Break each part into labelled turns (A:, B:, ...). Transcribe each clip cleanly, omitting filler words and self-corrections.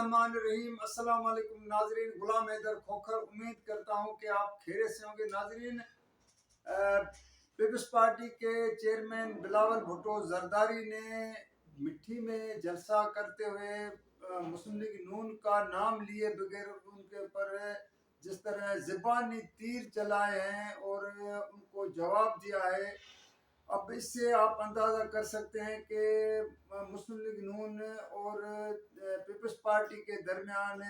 A: الرحمن الرحیم۔ السلام علیکم ناظرین، غلام حیدر کھوکھر امید کرتا ہوں کہ آپ خیریت سے ہوں گے۔ ناظرین، پیپلز پارٹی کے چیئرمین بلاول بھٹو زرداری نے مٹھی میں جلسہ کرتے ہوئے مسلم لیگ نون کا نام لیے بغیر ان کے اوپر جس طرح زبانی تیر چلائے ہیں اور ان کو جواب دیا ہے، اب اس سے آپ اندازہ کر سکتے ہیں کہ مسلم لیگ نون اور پیپلز پارٹی کے درمیان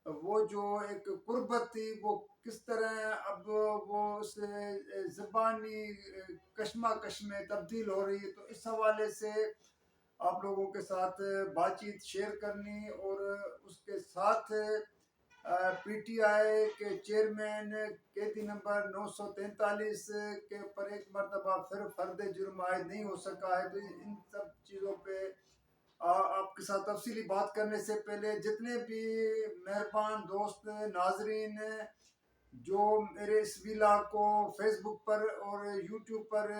A: وہ جو ایک قربت تھی وہ کس طرح اب وہ اس زبانی کشمکش میں تبدیل ہو رہی ہے۔ تو اس حوالے سے آپ لوگوں کے ساتھ بات چیت شیئر کرنی، اور اس کے ساتھ پی ٹی آئی کے چیئرمین قیدی نمبر 943 کے اوپر ایک مرتبہ پھر فرد جرم عائد نہیں ہو سکا ہے۔ تو ان سب چیزوں پہ آپ کے ساتھ تفصیلی بات کرنے سے پہلے جتنے بھی مہربان دوست ناظرین جو میرے اس ویلاگ کو فیس بک پر اور یوٹیوب پر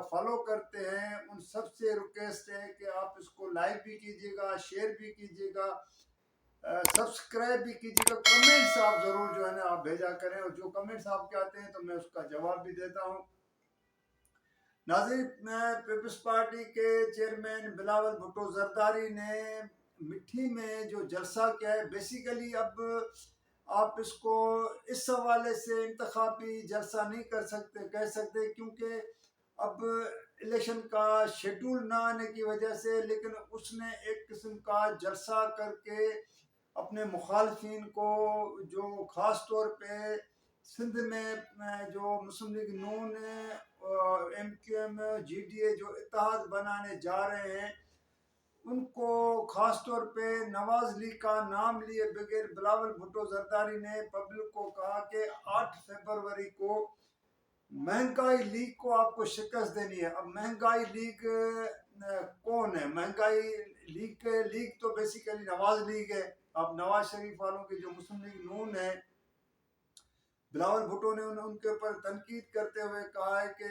A: فالو کرتے ہیں، ان سب سے ریکویسٹ ہے کہ آپ اس کو لائک بھی کیجیے گا، شیئر بھی کیجیے گا، سبسکرائب بھی کیجیے گا، کمنٹس آپ ضرور جو ہے نا آپ بھیجا کریں، اور جو کمنٹس آپ کے آتے ہیں تو میں اس کا جواب بھی دیتا ہوں۔ ناظرین، پیپلز پارٹی کے چیئرمین بلاول بھٹو زرداری نے مٹھی میں جو جلسہ کیا ہے، بیسیکلی اب آپ اس کو اس حوالے سے انتخابی جلسہ نہیں کہہ سکتے کیونکہ اب الیکشن کا شیڈول نہ آنے کی وجہ سے، لیکن اس نے ایک قسم کا جلسہ کر کے اپنے مخالفین کو، جو خاص طور پہ سندھ میں جو Muslim League Noon M Q M G D A جو اتحاد بنانے جا رہے ہیں، ان کو خاص طور پہ نواز لیگ کا نام لیے بغیر بلاول بھٹو زرداری نے پبلک کو کہا کہ 8 فروری کو مہنگائی لیگ کو آپ کو شکست دینی ہے۔ اب مہنگائی لیگ کون ہے؟ مہنگائی لیگ تو بیسیکلی نواز لیگ ہے۔ اب نواز شریف والوں کی جو مسلم لیگ نون ہے، بلاول بھٹو نے ان کے اوپر تنقید کرتے ہوئے کہا ہے کہ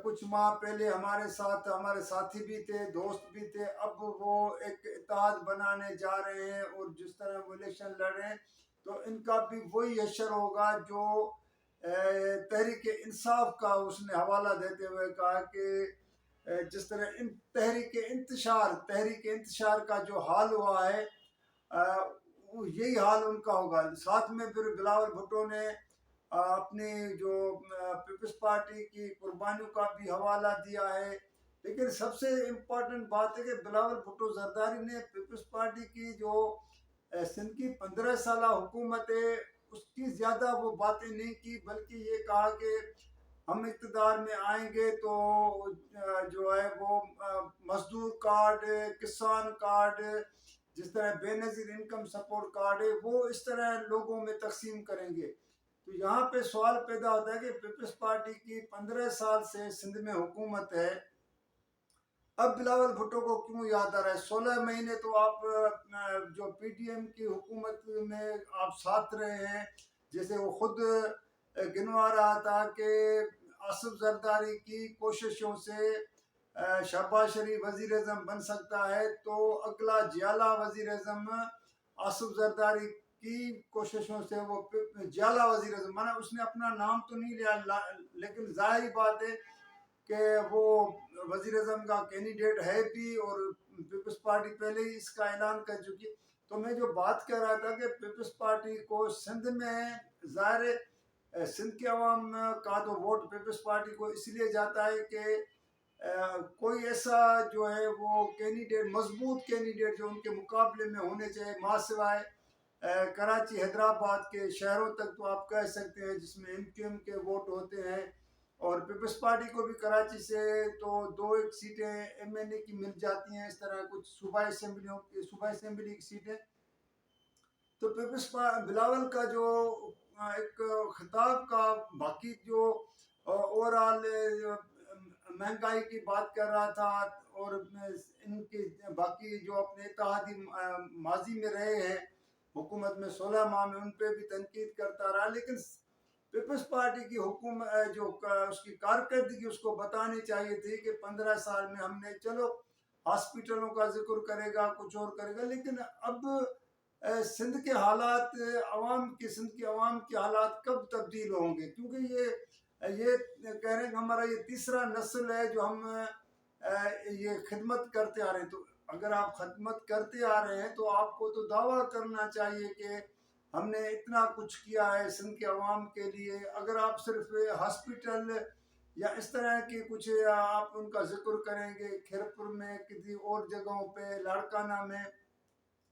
A: کچھ ماہ پہلے ہمارے ساتھ ہمارے ساتھی بھی تھے، دوست بھی تھے، اب وہ ایک اتحاد بنانے جا رہے ہیں، اور جس طرح وہ الیکشن لڑ رہے ہیں تو ان کا بھی وہی حشر ہوگا جو تحریک انصاف کا۔ اس نے حوالہ دیتے ہوئے کہا کہ جس طرح تحریک انتشار کا جو حال ہوا ہے، یہی حال ان کا ہوگا۔ ساتھ میں پھر بلاول بھٹو نے اپنی جو پیپلز پارٹی کی قربانیوں کا بھی حوالہ دیا ہے، لیکن سب سے امپورٹنٹ بات ہے کہ بلاول بھٹو زرداری نے پیپلز پارٹی کی جو سندھ کی 15 سالہ حکومت ہے اس کی زیادہ وہ باتیں نہیں کی، بلکہ یہ کہا کہ ہم اقتدار میں آئیں گے تو جو ہے وہ مزدور کارڈ، کسان کارڈ، جس طرح بے نظیر انکم سپورٹ کارڈ ہے، وہ اس طرح لوگوں میں تقسیم کریں گے۔ تو یہاں پہ سوال پیدا ہوتا ہے کہ پیپلز پارٹی کی 15 سال سے سندھ میں حکومت ہے، اب بلاول بھٹو کو کیوں یاد آ رہا ہے؟ 16 مہینے تو آپ جو پی ٹی ایم کی حکومت میں آپ ساتھ رہے ہیں، جیسے وہ خود گنوا رہا تھا کہ آصف زرداری کی کوششوں سے شہباز شریف وزیر اعظم بن سکتا ہے، تو اگلا جیالہ وزیر اعظم آصف زرداری کی کوششوں سے وہ جیالہ وزیر اعظم بنا۔ اس نے اپنا نام تو نہیں لیا، لیکن ظاہری بات ہے کہ وہ وزیر اعظم کا کینڈیڈیٹ ہے بھی، اور پیپلز پارٹی پہلے ہی اس کا اعلان کر چکی۔ تو میں جو بات کر رہا تھا کہ پیپلز پارٹی کو سندھ میں ظاہر سندھ کے عوام کا تو ووٹ پیپلز پارٹی کو اس لیے جاتا ہے کہ کوئی ایسا جو ہے وہ کینڈیڈیٹ، مضبوط کینڈیڈیٹ جو ان کے مقابلے میں ہونے چاہیے، ماں سوائے کراچی حیدرآباد کے شہروں تک تو آپ کہہ سکتے ہیں جس میں ایم کیو ایم کے ووٹ ہوتے ہیں، اور پیپلز پارٹی کو بھی کراچی سے تو 2 سیٹیں ایم این اے کی مل جاتی ہیں، اس طرح کچھ صوبائی اسمبلی کی سیٹیں۔ تو پیپلز بلاول کا جو ایک خطاب کا باقی جو اوورال مہنگائی کی بات کر رہا تھا، اور ان کی باقی جو اپنے اتحادی ماضی میں رہے ہیں حکومت میں 16 ماہ میں، ان پہ بھی تنقید کرتا رہا، لیکن پیپلز پارٹی کی حکومت جو اس کی کارکردگی اس کو بتانی چاہیے تھی کہ 15 سال میں ہم نے چلو हॉस्पिटलों का जिक्र करेगा, कुछ और करेगा। लेकिन अब सिंध के हालात, सिंध के अवाम के हालात कब तब्दील होंगे? क्योंकि ये कह रहे हैं कि हमारा ये तीसरा नस्ल है जो हम ये खिदमत करते आ रहे हैं। तो अगर आप खिदमत करते आ रहे हैं तो आपको तो दावा करना चाहिए कि हमने इतना कुछ किया है सिंध के अवाम के लिए। अगर आप सिर्फ हॉस्पिटल या इस तरह के कुछ आप उनका जिक्र करेंगे, खिरपुर में, किसी और जगहों पे, लाड़काना में,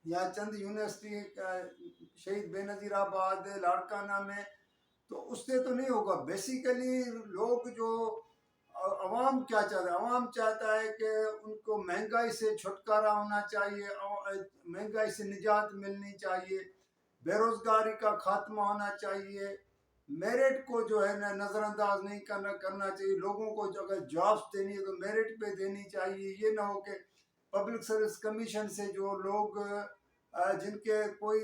A: या चंद यूनिवर्सिटी, शहीद बेनज़ीराबाद, लाड़काना में, तो उससे तो नहीं होगा। बेसिकली लोग जो अवाम क्या चाहता है, अवाम चाहता है कि उनको महंगाई से छुटकारा होना चाहिए, महंगाई से निजात मिलनी चाहिए, बेरोजगारी का खात्मा होना चाहिए, मेरिट को जो है ना नज़रअंदाज नहीं करना चाहिए। लोगों को जो अगर जॉब्स देनी है तो मेरिट पे देनी चाहिए। ये ना हो कि पब्लिक सर्विस कमीशन से जो लोग जिनके कोई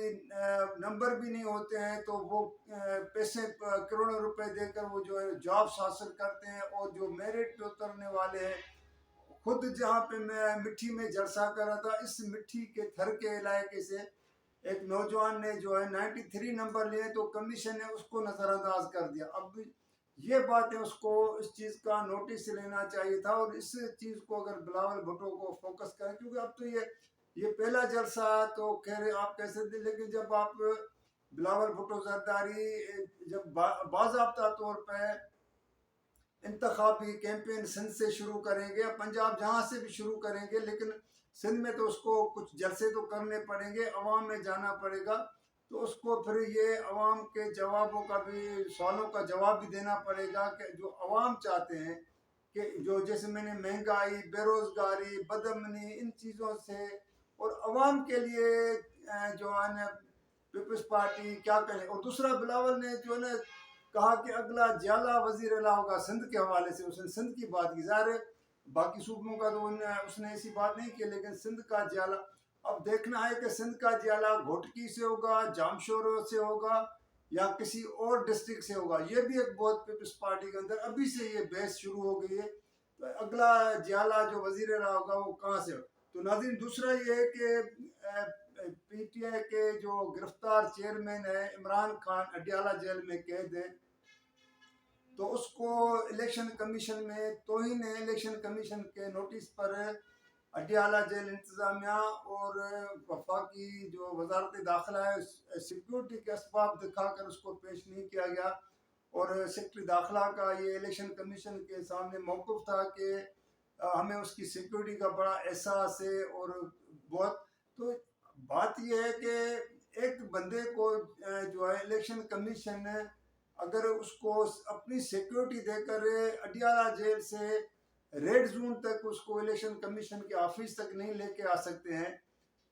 A: नंबर भी नहीं होते हैं तो वो पैसे करोड़ों रुपए देकर वो जो है जॉब्स हासिल करते हैं, और जो मेरिट पे उतरने वाले हैं, खुद जहाँ पे मैं मिट्टी में जलसा कर रहा था, इस मिट्टी के थर के इलाके से एक नौजवान ने जो है 93 नंबर लिए तो कमीशन ने उसको नज़रअंदाज कर दिया। अब ये बात है, उसको इस चीज़ का नोटिस लेना चाहिए था, और इस चीज़ को अगर बिलावल भुट्टो को फोकस करें, क्योंकि अब तो ये पहला जलसा तो खैर आप कैसे थे, लेकिन जब आप बिलावल भुट्टो जरदारी जब बाज़ाब्ता तौर पर इंतखाबी कैंपेन सिंध से शुरू करेंगे, पंजाब जहाँ से भी शुरू करेंगे, लेकिन सिंध में तो उसको कुछ जलसे तो करने पड़ेंगे, अवाम में जाना पड़ेगा, तो उसको फिर ये अवाम के जवाबों का भी, सवालों का जवाब भी देना पड़ेगा कि जो अवाम चाहते हैं कि जो जैसे मैंने महंगाई, बेरोजगारी, बदअमनी, इन चीज़ों से, और अवाम के लिए जो है ना पीपल्स पार्टी क्या करें। और दूसरा, बिलावल ने जो है ना कहा कि अगला जियाला वजीर अला होगा सिंध के हवाले से, उसने सिंध की बात की। ज़ाहिर है बाकी सूबों का तो उसने ऐसी बात नहीं की, लेकिन सिंध का जियाला अब देखना है कि सिंध का जियाला घोटकी से होगा, जामशोर से होगा, या किसी और डिस्ट्रिक्ट से होगा। ये भी एक बहुत पीपल्स पार्टी के अंदर अभी से ये बहस शुरू हो गई है, तो अगला जियाला जो वजीर अला होगा वो कहाँ से हो। तो नाज़रीन, दूसरा ये है कि पीटीआई के जो गिरफ्तार चेयरमैन है इमरान खान, अडियाला जेल में कैद है, तो उसको इलेक्शन कमीशन में तौहीन है इलेक्शन कमीशन के नोटिस पर अडियाला जेल इंतज़ामिया और वफाकी जो वजारत दाखिला है सिक्योरिटी के असबाब दिखाकर उसको पेश नहीं किया गया, और सेक्रेटरी दाखिला का ये इलेक्शन कमीशन के सामने मौक़िफ़ था कि हमें उसकी सिक्योरिटी का बड़ा एहसास है। और बहुत तो बात यह है कि एक बंदे को जो है इलेक्शन कमीशन अगर उसको अपनी सिक्योरिटी देकर अडियाला जेल से रेड जोन तक उसको इलेक्शन कमीशन के ऑफिस तक नहीं लेके आ सकते हैं,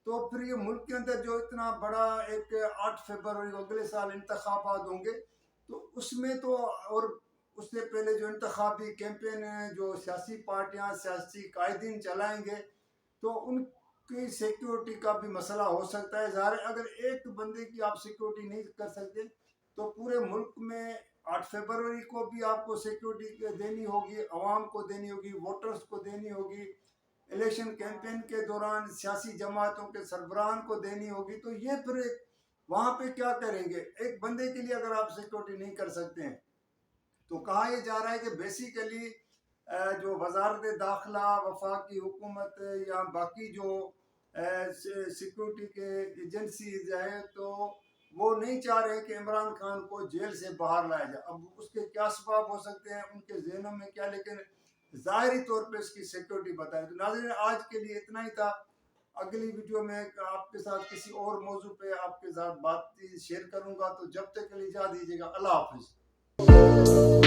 A: तो फिर ये मुल्क के अंदर जो इतना बड़ा एक 8 फरवरी अगले साल इंतखाबात होंगे, तो उसमें तो, और उससे पहले जो इंतखाबी कैंपेन है जो सियासी पार्टियां, सियासी कायदीन चलाएंगे, तो उनकी सिक्योरिटी का भी मसला हो सकता है। ज़ाहिर अगर एक बंदे की आप सिक्योरिटी नहीं कर सकते तो पूरे मुल्क में 8 फरवरी को भी आपको सिक्योरिटी देनी होगी, अवाम को देनी होगी, वोटर्स को देनी होगी, इलेक्शन कैंपेन के दौरान सियासी जमातों के सरबराहान को देनी होगी। तो ये फिर वहाँ पे क्या करेंगे? एक बंदे के लिए अगर आप सिक्योरिटी नहीं कर सकते हैं, तो कहा यह जा रहा है कि बेसिकली जो वजारत दाखिला, वफाकी हुकूमत या बाकी जो सिक्योरिटी के एजेंसीज है, तो वो नहीं चाह रहे कि इमरान खान को जेल से बाहर लाया जाए। अब उसके क्या असबाब हो सकते हैं, उनके जहनों में क्या, लेकिन ज़ाहिरी तौर पे इसकी सिक्योरिटी बताएं। तो नाज़रीन, आज के लिए इतना ही था। अगली वीडियो में आपके साथ किसी और मौजू पे आपके साथ बात शेयर करूंगा, तो जब तक के लिए इजाज़त दीजिएगा। अल्लाह हाफिज़।